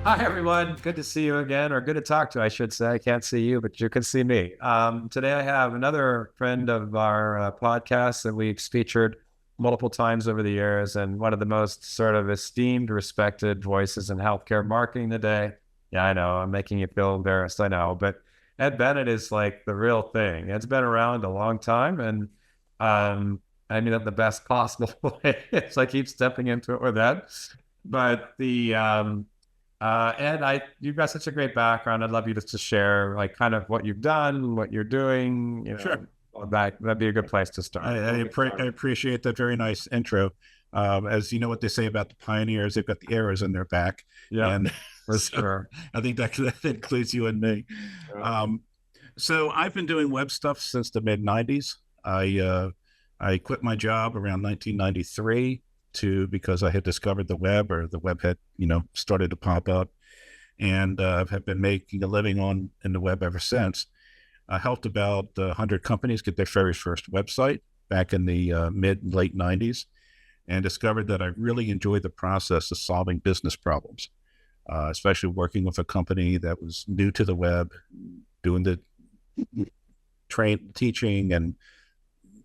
Hi, everyone. Good to see you again, or good to talk to, I should say. I can't see you, but you can see me. Today, I have another friend of our podcast that we've featured multiple times over the years, and one of the most sort of esteemed, respected voices in healthcare marketing today. Yeah, I know. I'm making you feel embarrassed. I know. But Ed Bennett is like the real thing. Ed's been around a long time, and I mean, in the best possible way. So I keep stepping into it with Ed. But Ed, you've got such a great background. I'd love you just to share like kind of what you've done, what you're doing, Sure. all that'd be a good place to I, start. I, I appreciate that very nice intro. As you know what they say about the pioneers, they've got the arrows in their back. Yeah, And for so sure. I think that includes you and me. Yeah. Um, so I've been doing web stuff since the mid 90s. I quit my job around 1993 because I had discovered the web, or the web had, started to pop up, and have been making a living in the web ever since. I helped about 100 companies get their very first website back in the mid late 90s, and discovered that I really enjoyed the process of solving business problems, especially working with a company that was new to the web, doing the teaching and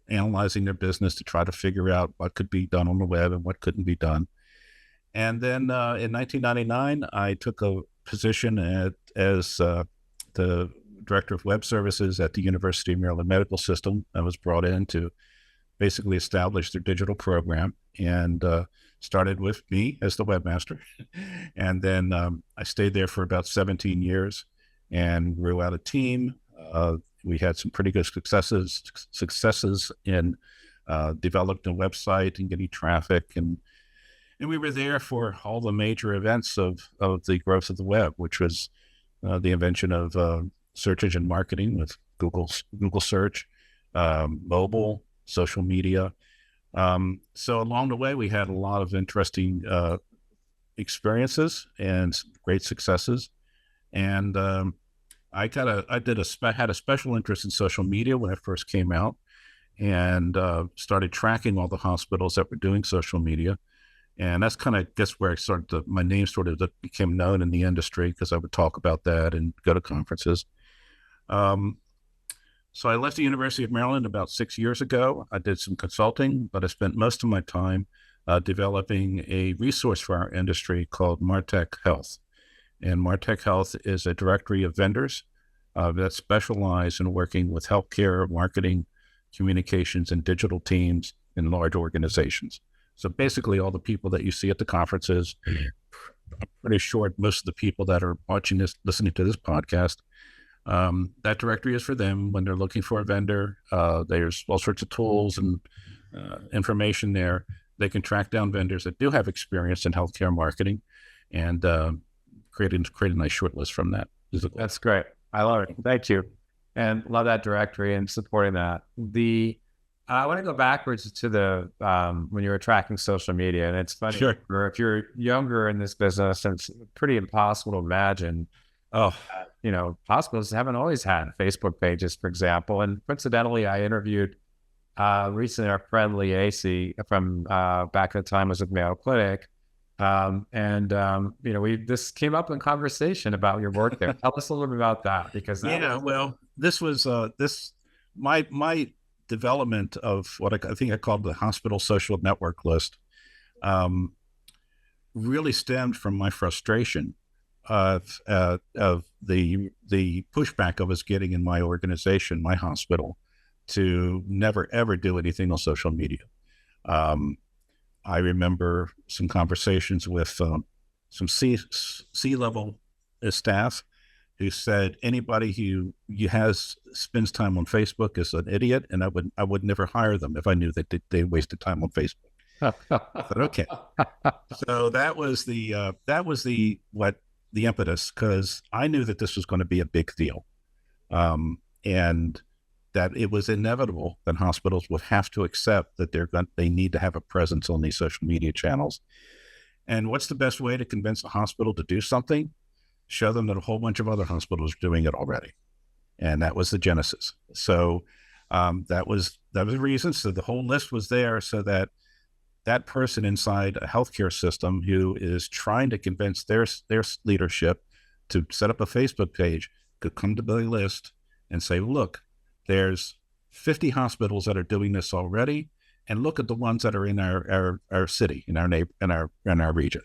analyzing their business to try to figure out what could be done on the web and what couldn't be done. And then in 1999, I took a position as the director of web services at the University of Maryland Medical System. I was brought in to basically establish their digital program, and started with me as the webmaster. And then I stayed there for about 17 years and grew out a team. We had some pretty good successes in developing a website and getting traffic, and we were there for all the major events of the growth of the web, which was the invention of search engine marketing with Google search, mobile, social media. So along the way, we had a lot of interesting experiences and great successes. And I had a special interest in social media when I first came out, and started tracking all the hospitals that were doing social media. And that's kind of where I started my name sort of became known in the industry, because I would talk about that and go to conferences. Um, so I left the University of Maryland about 6 years ago. I did some consulting, but I spent most of my time developing a resource for our industry called MarTech.health. And MarTech.health is a directory of vendors that specialize in working with healthcare, marketing, communications, and digital teams in large organizations. So basically all the people that you see at the conferences, I'm pretty sure most of the people that are watching this, listening to this podcast, that directory is for them when they're looking for a vendor. There's all sorts of tools and information there. They can track down vendors that do have experience in healthcare marketing, and create a nice short list from that. That's great. I love it. Thank you. And love that directory and supporting that. I want to go backwards to the when you were tracking social media, and it's funny. Sure. Or if you're younger in this business, it's pretty impossible to imagine. Oh, Hospitals haven't always had Facebook pages, for example. And coincidentally, I interviewed recently our friend Lee Acey from back at the time was with Mayo Clinic, this came up in conversation about your work there. Tell us a little bit about that, because this was my development of what I think I called the hospital social network list, really stemmed from my frustration of the pushback I was getting in my organization, my hospital, to never ever do anything on social media. I remember some conversations with some C-level staff who said anybody who spends time on Facebook is an idiot, and I would never hire them if I knew that they wasted time on Facebook. I thought, okay, so that was the impetus, because I knew that this was going to be a big deal, and that it was inevitable that hospitals would have to accept that they need to have a presence on these social media channels. And what's the best way to convince a hospital to do something? Show them that a whole bunch of other hospitals are doing it already. And that was the genesis. So that was the reason. So the whole list was there so that that person inside a healthcare system who is trying to convince their leadership to set up a Facebook page could come to the list and say, look, there's 50 hospitals that are doing this already, and look at the ones that are in our city, in our region.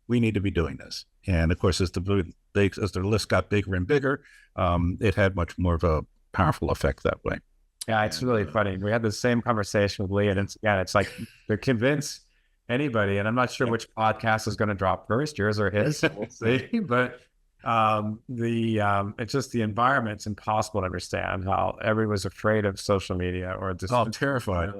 We need to be doing this. And of course, as the list got bigger and bigger, it had much more of a powerful effect that way. Yeah, it's really funny. We had the same conversation with Lee, and it's like to convince anybody, and I'm not sure which podcast is going to drop first, yours or his. We'll see. But it's just the environment's impossible to understand how everyone was afraid of social media or just terrified.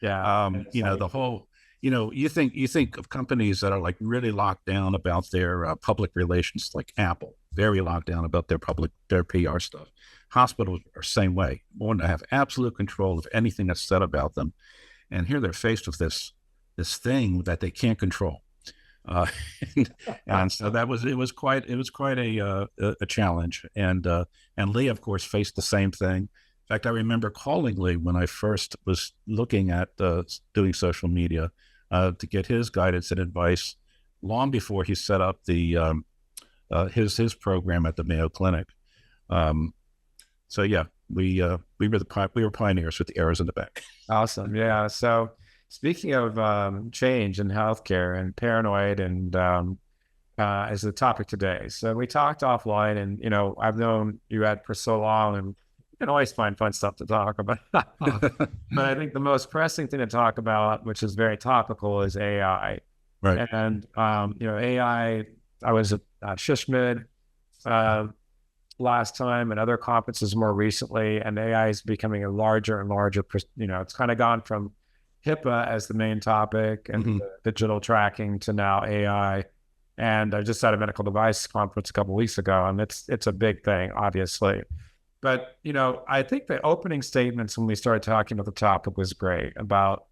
Yeah. The whole, you think of companies that are like really locked down about their public relations, like Apple, very locked down about their PR stuff. Hospitals are the same way, want to have absolute control of anything that's said about them. And here they're faced with this thing that they can't control. And so it was quite a challenge. And Lee, of course, faced the same thing. In fact, I remember calling Lee when I first was looking at doing social media to get his guidance and advice long before he set up the his program at the Mayo Clinic. So yeah, we were pioneers with the arrows in the back. Awesome. Yeah. So speaking of change in healthcare and paranoid and is the topic today. So we talked offline, and I've known you Ed for so long, and you can always find fun stuff to talk about. But I think the most pressing thing to talk about, which is very topical, is AI. Right. And AI. I was at SHMID last time and other conferences more recently, and AI is becoming a larger and larger. It's kind of gone from HIPAA as the main topic and digital tracking to now AI. And I just had a medical device conference a couple of weeks ago, and it's a big thing, obviously. But, I think the opening statements when we started talking about the topic was great about,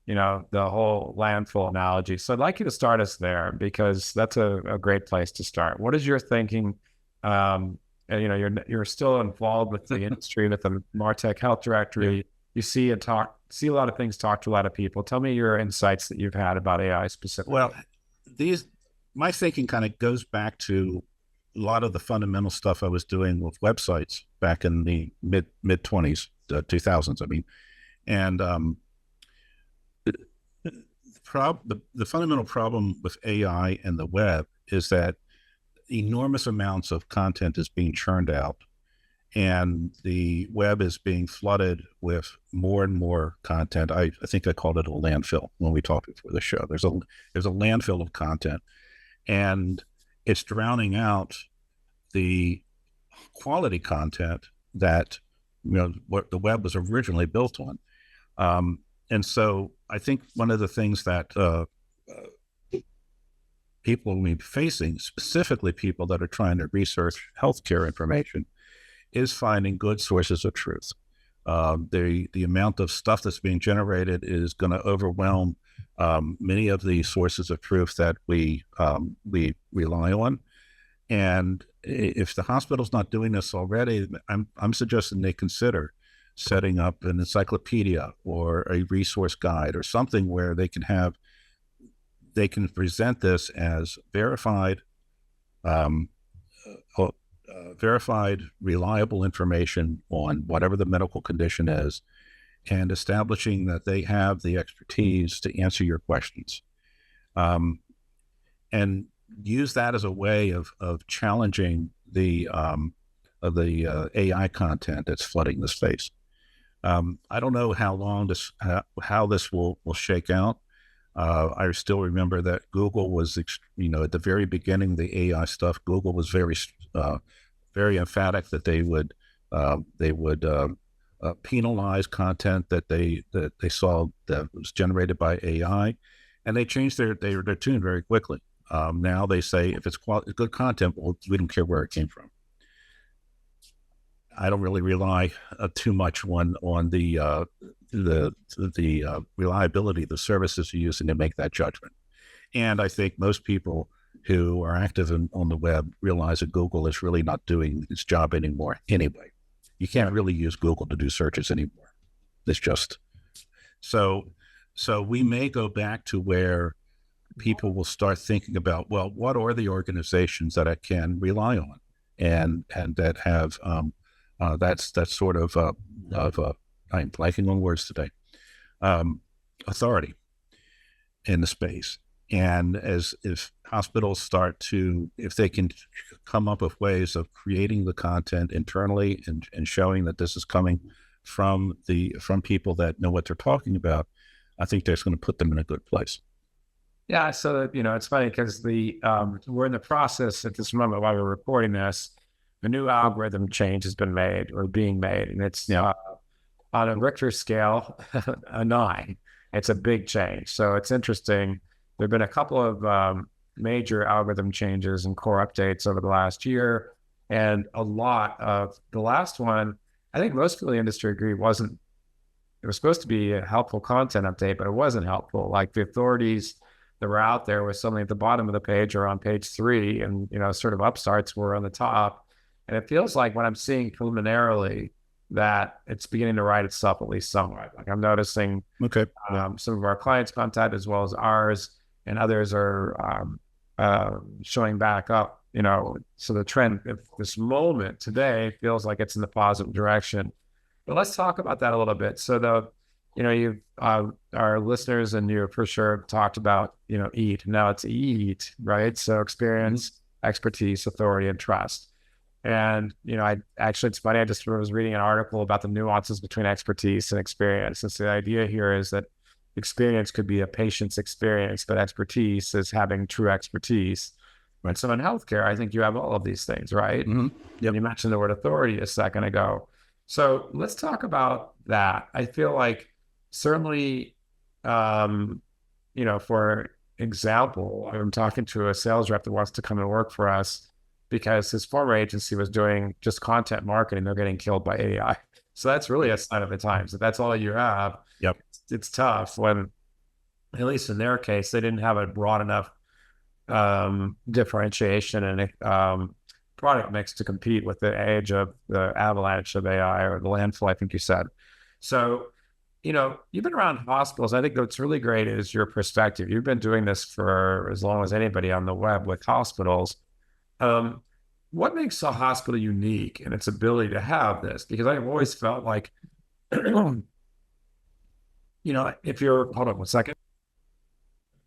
the whole landfill analogy. So I'd like you to start us there, because that's a great place to start. What is your thinking? You're still involved with the industry, with the MarTech.health directory. You see a lot of things, talk to a lot of people. Tell me your insights that you've had about AI specifically. Well, my thinking kind of goes back to a lot of the fundamental stuff I was doing with websites back in the mid 20s, 2000s. I mean, and the fundamental problem with AI and the web is that enormous amounts of content is being churned out, and the web is being flooded with more and more content. I think I called it a landfill when we talked before the show. There's a landfill of content, and it's drowning out the quality content that what the web was originally built on. And so I think one of the things that people will be facing, specifically people that are trying to research healthcare information, is finding good sources of truth. The amount of stuff that's being generated is going to overwhelm many of the sources of truth that we rely on. And if the hospital's not doing this already, I'm suggesting they consider setting up an encyclopedia or a resource guide or something where they can present this as verified, reliable information on whatever the medical condition is, and establishing that they have the expertise to answer your questions, and use that as a way of challenging the AI content that's flooding the space. I don't know how this will shake out. I still remember that Google was, at the very beginning, the AI stuff, Google was very emphatic that they would penalize content that they saw that was generated by AI, and they changed their tune very quickly. Now they say if it's good content, well, we don't care where it came from. I don't really rely too much on the reliability of the services you're using to make that judgment. And I think most people who are active on the web realize that Google is really not doing its job anymore anyway. You can't really use Google to do searches anymore. It's just so. So we may go back to where people will start thinking about, well, what are the organizations that I can rely on, and that have that's sort of I'm blanking on words today, um, authority in the space. And as if hospitals start to, if they can come up with ways of creating the content internally and showing that this is coming from people that know what they're talking about, I think that's going to put them in a good place. Yeah, so it's funny because we're in the process at this moment while we're recording this. A new algorithm change has been made or being made, and it's on a Richter scale, a 9. It's a big change. So it's interesting. There have been a couple of major algorithm changes and core updates over the last year. And a lot of the last one, I think most people in the industry agree it was supposed to be a helpful content update, but it wasn't helpful. Like the authorities that were out there was something at the bottom of the page or on page 3, and, sort of upstarts were on the top. And it feels like what I'm seeing preliminarily that it's beginning to write itself at least somewhat. Like I'm noticing some of our clients' content as well as ours, and others are showing back up. So the trend at this moment today feels like it's in the positive direction. But let's talk about that a little bit. So you've our listeners and you for sure have talked about EAT. Now it's EAT, right? So experience, expertise, authority, and trust. And, it's funny, I just was reading an article about the nuances between expertise and experience. And so the idea here is that experience could be a patient's experience, but expertise is having true expertise. Right. So in healthcare, I think you have all of these things, right? Mm-hmm. Yep. You mentioned the word authority a second ago. So let's talk about that. I feel like certainly, for example, I'm talking to a sales rep that wants to come and work for us because his former agency was doing just content marketing. They're getting killed by AI. So that's really a sign of the times. If that's all you have, Yep, it's tough when, at least in their case, they didn't have a broad enough differentiation and product mix to compete with the age of the avalanche of AI or the landfill, I think you said. So, you've been around hospitals. I think what's really great is your perspective. You've been doing this for as long as anybody on the web with hospitals. What makes a hospital unique in its ability to have this? Because I've always felt like, if you're, hold on one second.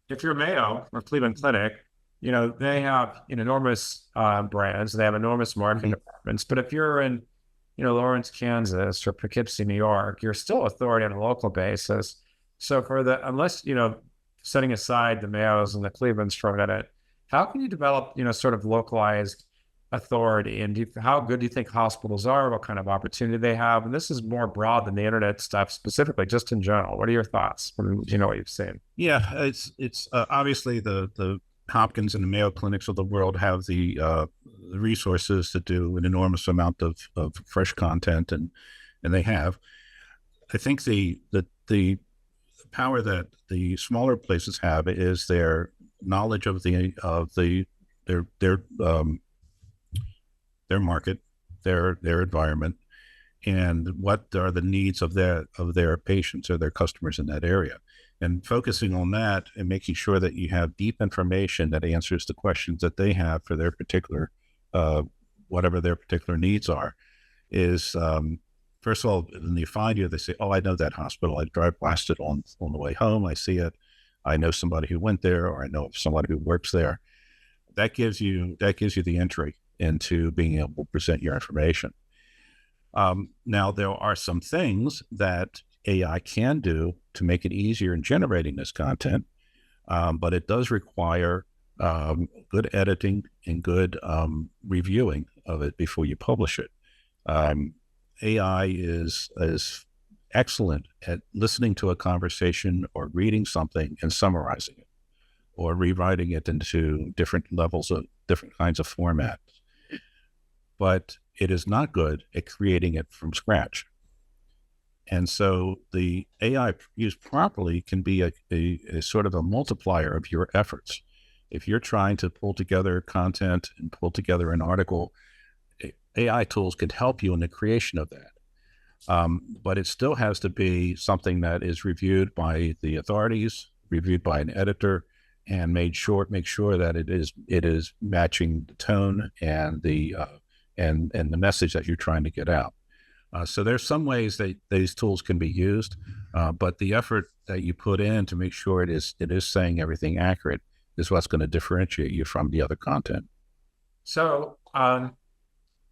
If you're Mayo or Cleveland Clinic, they have enormous brands. They have enormous marketing departments. But if you're in, Lawrence, Kansas or Poughkeepsie, New York, you're still authority on a local basis. So unless, setting aside the Mayos and the Clevelands for a minute, how can you develop, sort of localized authority? And how good do you think hospitals are? What kind of opportunity they have? And this is more broad than the internet stuff specifically, just in general. What are your thoughts from, what you've seen? Yeah, it's obviously the Hopkins and the Mayo Clinics of the world have the resources to do an enormous amount of fresh content, and they have. I think the power that the smaller places have is their knowledge of their market, their environment, and what are the needs of their patients or their customers in that area. And focusing on that and making sure that you have deep information that answers the questions that they have for their particular, whatever their particular needs are, is first of all, when they find you, they say, "Oh, I know that hospital. I drive past it on the way home. I see it. I know somebody who went there, or I know somebody who works there." That gives you the entry into being able to present your information. Now, there are some things that AI can do to make it easier in generating this content, but it does require good editing and good reviewing of it before you publish it. AI is excellent at listening to a conversation or reading something and summarizing it, or rewriting it into different levels of different kinds of formats. But it is not good at creating it from scratch. And so the AI used properly can be a sort of a multiplier of your efforts. If you're trying to pull together content and pull together an article, AI tools can help you in the creation of that. But it still has to be something that is reviewed by the authorities, reviewed by an editor, and make sure that it is matching the tone and the message that you're trying to get out. So there's some ways that these tools can be used, but the effort that you put in to make sure it is saying everything accurate is what's going to differentiate you from the other content. So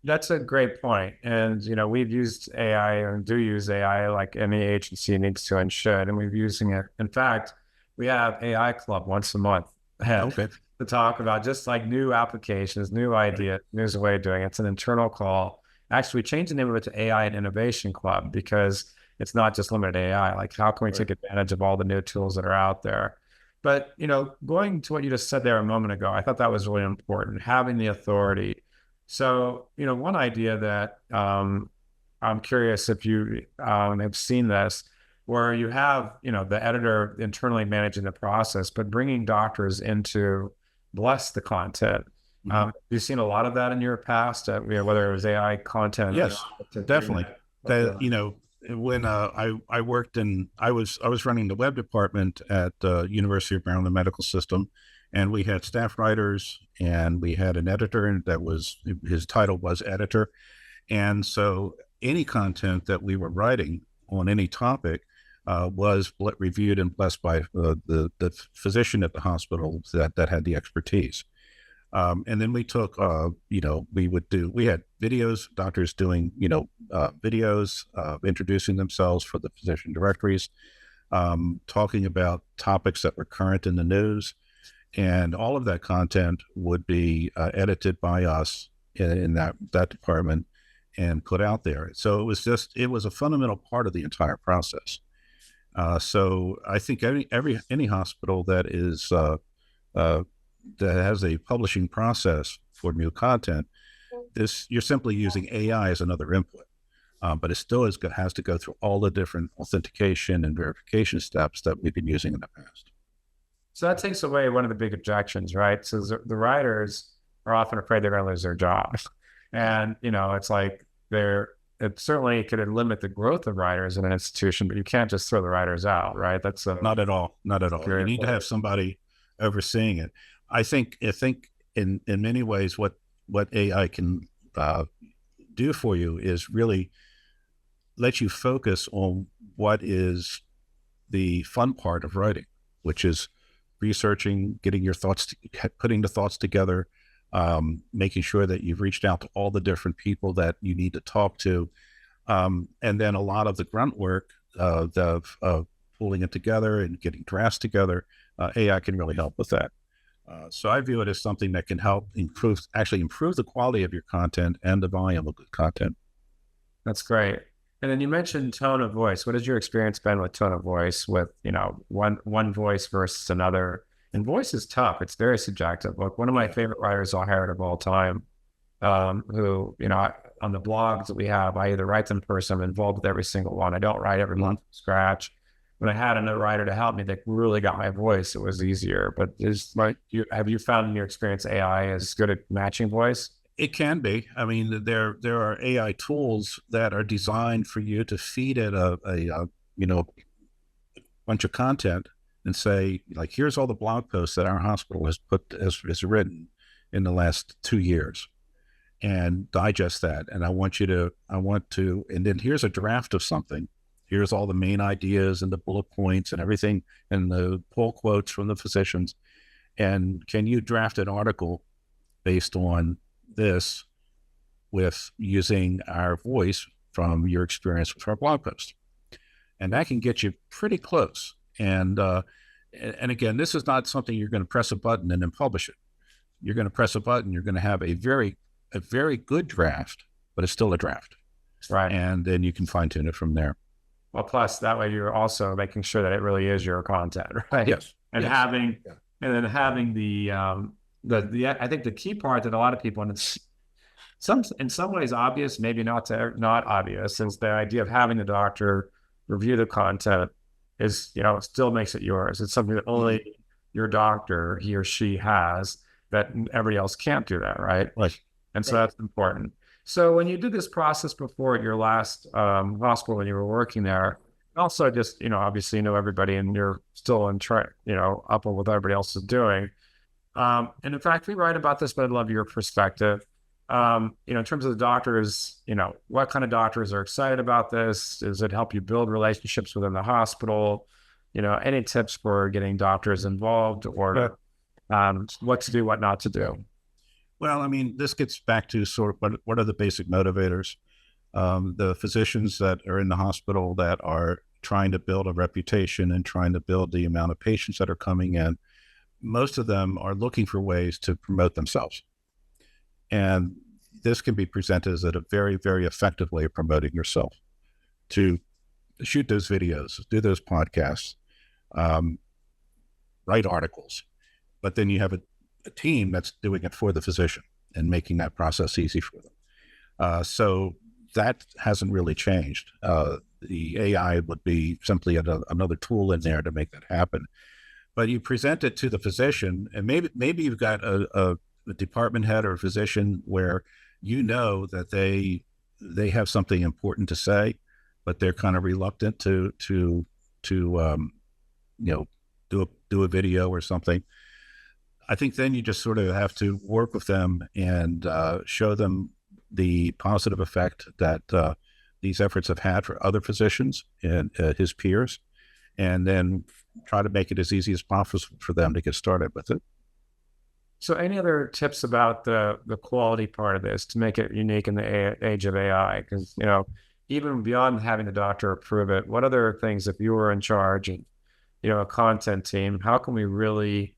that's a great point. And, we've used AI and do use AI like any agency needs to and should. And we're using it. In fact, we have AI Club once a month Okay. to talk about just like new applications, new ideas, new way of doing it. It's an internal call. Actually, we changed the name of it to AI and Innovation Club because it's not just limited to AI. Like, how can we take advantage of all the new tools that are out there? But, going to what you just said there a moment ago, I thought that was really important, having the authority. So, one idea that I'm curious if you have seen this, where you have, the editor internally managing the process, but bringing doctors in to bless the content. You've seen a lot of that in your past, whether it was AI content. Yes, definitely. When I worked I was running the web department at University of Maryland Medical System, and we had staff writers and we had an editor, and his title was editor. And so any content that we were writing on any topic was reviewed and blessed by the physician at the hospital that had the expertise. And then we took, we had videos, doctors doing, videos, introducing themselves for the physician directories, talking about topics that were current in the news. And all of that content would be edited by us in that department and put out there. So it was a fundamental part of the entire process. So I think any hospital that has a publishing process for new content, you're simply using AI as another input, but it still has to go through all the different authentication and verification steps that we've been using in the past. So that takes away one of the big objections, right? So the writers are often afraid they're going to lose their jobs, and it's like it certainly could limit the growth of writers in an institution, but you can't just throw the writers out, right? That's not at all. You need to have somebody overseeing it. I think in many ways what AI can do for you is really let you focus on what is the fun part of writing, which is researching, getting your thoughts, putting the thoughts together, making sure that you've reached out to all the different people that you need to talk to. And then a lot of the grunt work of pulling it together and getting drafts together, AI can really help with that. So I view it as something that can help improve the quality of your content and the volume of good content. That's great. And then you mentioned tone of voice. What has your experience been with tone of voice with, one voice versus another? And voice is tough. It's very subjective. Look, one of my favorite writers I hired of all time, who, on the blogs that we have, I either write them first, I'm involved with every single one. I don't write every month from scratch. When I had another writer to help me that really got my voice, it was easier. But have you found in your experience AI is good at matching voice? It can be. I mean, there are AI tools that are designed for you to feed it a bunch of content and say, like, here's all the blog posts that our hospital has written in the last 2 years, and digest that. And and then here's a draft of something. Here's all the main ideas and the bullet points and everything and the pull quotes from the physicians. And can you draft an article based on this with using our voice from your experience with our blog post? And that can get you pretty close. And again, this is not something you're going to press a button and then publish it. You're going to press a button. You're going to have a very good draft, but it's still a draft. Right. And then you can fine tune it from there. Well, plus that way you're also making sure that it really is your content, right? Yes. And yes. having the I think the key part that a lot of people, and it's in some ways obvious, maybe not obvious, is the idea of having the doctor review the content is, it still makes it yours. It's something that only your doctor, he or she, has, that everybody else can't do that, right? Right. And so that's important. So when you did this process before at your last hospital when you were working there, also just, obviously you know everybody and you're still in up on what everybody else is doing. And in fact, we write about this, but I'd love your perspective. In terms of the doctors, what kind of doctors are excited about this? Does it help you build relationships within the hospital? Any tips for getting doctors involved or what to do, what not to do? Well, I mean, this gets back to sort of what are the basic motivators? The physicians that are in the hospital that are trying to build a reputation and trying to build the amount of patients that are coming in, most of them are looking for ways to promote themselves. And this can be presented as a very, very effective way of promoting yourself, to shoot those videos, do those podcasts, um, write articles. But then you have a team that's doing it for the physician and making that process easy for them. So that hasn't really changed. The AI would be simply another tool in there to make that happen. But you present it to the physician, and maybe you've got a department head or a physician where that they have something important to say, but they're kind of reluctant to do a video or something. I think then you just sort of have to work with them and show them the positive effect that these efforts have had for other physicians and his peers, and then try to make it as easy as possible for them to get started with it. So any other tips about the quality part of this to make it unique in the age of AI? Because, even beyond having the doctor approve it, what other things, if you were in charge and, a content team, how can we really,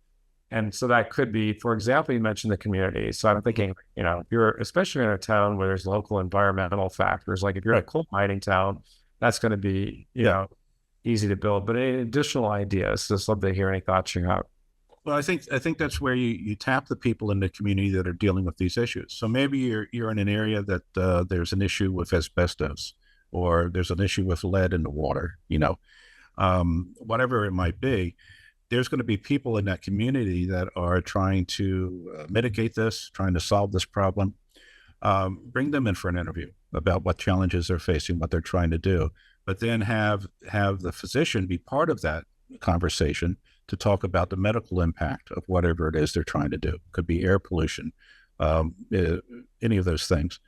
and so that could be, for example, you mentioned the community. So I'm thinking, if you're especially in a town where there's local environmental factors, like if you're in a coal mining town, that's going to be, easy to build. But any additional ideas, just love to hear any thoughts you have. Well, I think that's where you tap the people in the community that are dealing with these issues. So maybe you're in an area that there's an issue with asbestos, or there's an issue with lead in the water. Whatever it might be, there's going to be people in that community that are trying to mitigate this, trying to solve this problem. Bring them in for an interview about what challenges they're facing, what they're trying to do, but then have the physician be part of that conversation to talk about the medical impact of whatever it is they're trying to do. Could be air pollution, any of those things.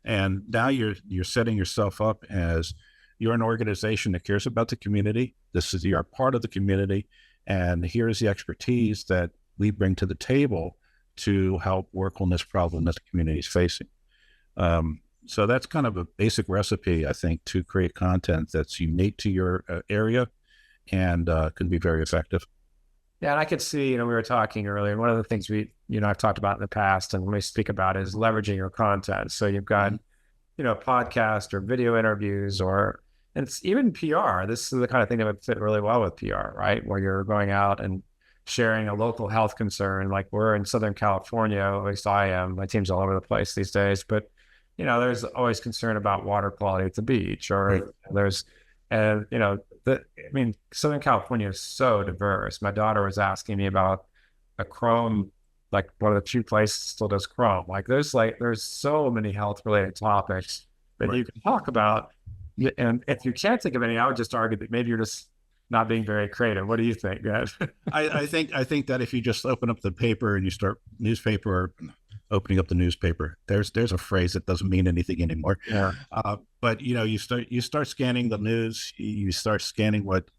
And now you're setting yourself up as you're an organization that cares about the community. You're part of the community, and here's the expertise that we bring to the table to help work on this problem that the community is facing. So that's kind of a basic recipe, I think, to create content that's unique to your area and can be very effective. Yeah, and I could see, we were talking earlier, one of the things I've talked about in the past and when we speak about is leveraging your content. So you've got, podcast or video interviews and it's even PR. This is the kind of thing that would fit really well with PR, right? Where you're going out and sharing a local health concern. Like we're in Southern California, at least I am. My team's all over the place these days, but there's always concern about water quality at the beach, or Right. there's, Southern California is so diverse. My daughter was asking me about a Chrome, like one of the few places still does Chrome. There's so many health related topics that Right. you can talk about. And if you can't think of any, I would just argue that maybe you're just not being very creative. What do you think, guys? I think that if you just open up the paper and you start opening up the newspaper, there's a phrase that doesn't mean anything anymore. Yeah. But you start scanning the news, you start scanning what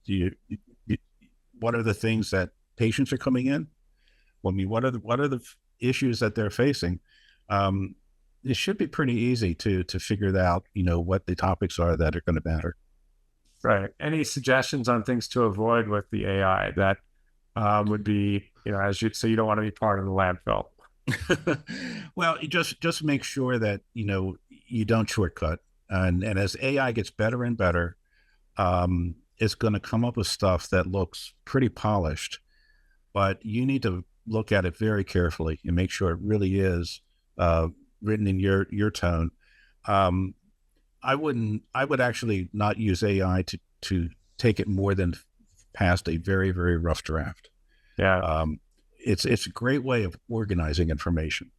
are the things that patients are coming in. I mean, what are the issues that they're facing? It should be pretty easy to figure out, what the topics are that are going to matter. Right. Any suggestions on things to avoid with the AI that would be, so you don't want to be part of the landfill? Well, you just make sure that, you don't shortcut. And as AI gets better and better, it's going to come up with stuff that looks pretty polished, but you need to look at it very carefully and make sure it really is written in your tone. I would actually not use AI to take it more than past a very, very rough draft. Yeah. It's a great way of organizing information.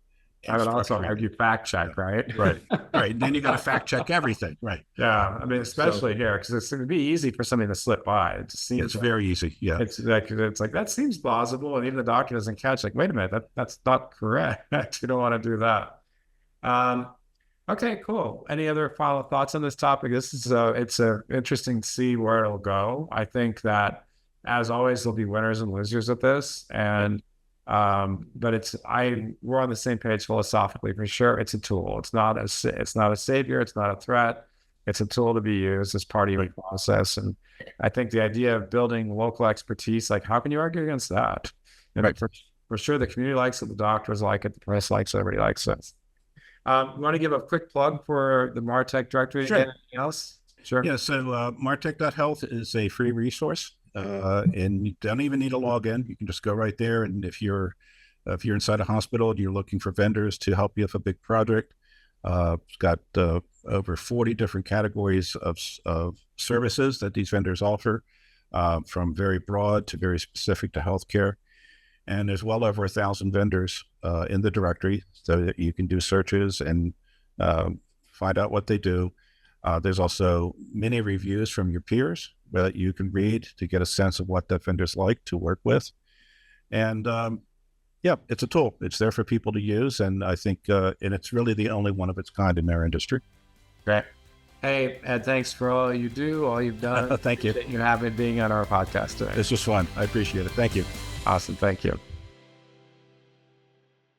I would also structuring argue it. fact check, right? Right. Right. And then you got to fact check everything. Right. Yeah, I mean, especially here, because it's going to be easy for something to slip by. It just seems It's very easy. Yeah. it's like that seems plausible, and even the doctor doesn't catch. Like, wait a minute, that's not correct. You don't want to do that. Um, okay, cool. Any other final thoughts on this topic? This is it's interesting to see where it'll go. I think that, as always, there'll be winners and losers of this, and but we're on the same page philosophically for sure. It's a tool. It's not a savior. It's not a threat. It's a tool to be used as part of your process. And I think the idea of building local expertise, like, how can you argue against that? And Right. for sure, the community likes it, the doctors like it, the press likes it, everybody likes it. You want to give a quick plug for the MarTech directory? Sure. Anything else? Sure. Yeah. So MarTech.health is a free resource, and you don't even need a login. You can just go right there. And if you're inside a hospital and you're looking for vendors to help you with a big project, it's got over 40 different categories of services that these vendors offer, from very broad to very specific to healthcare. And there's well over 1,000 vendors in the directory, so that you can do searches and find out what they do. There's also many reviews from your peers that you can read to get a sense of what that vendor's like to work with. And yeah, it's a tool. It's there for people to use. And I think, and it's really the only one of its kind in our industry. Great. Hey, Ed, thanks for all you do, all you've done. Thank you. You having being on our podcast today. This was fun. I appreciate it. Thank you. Awesome. Thank you.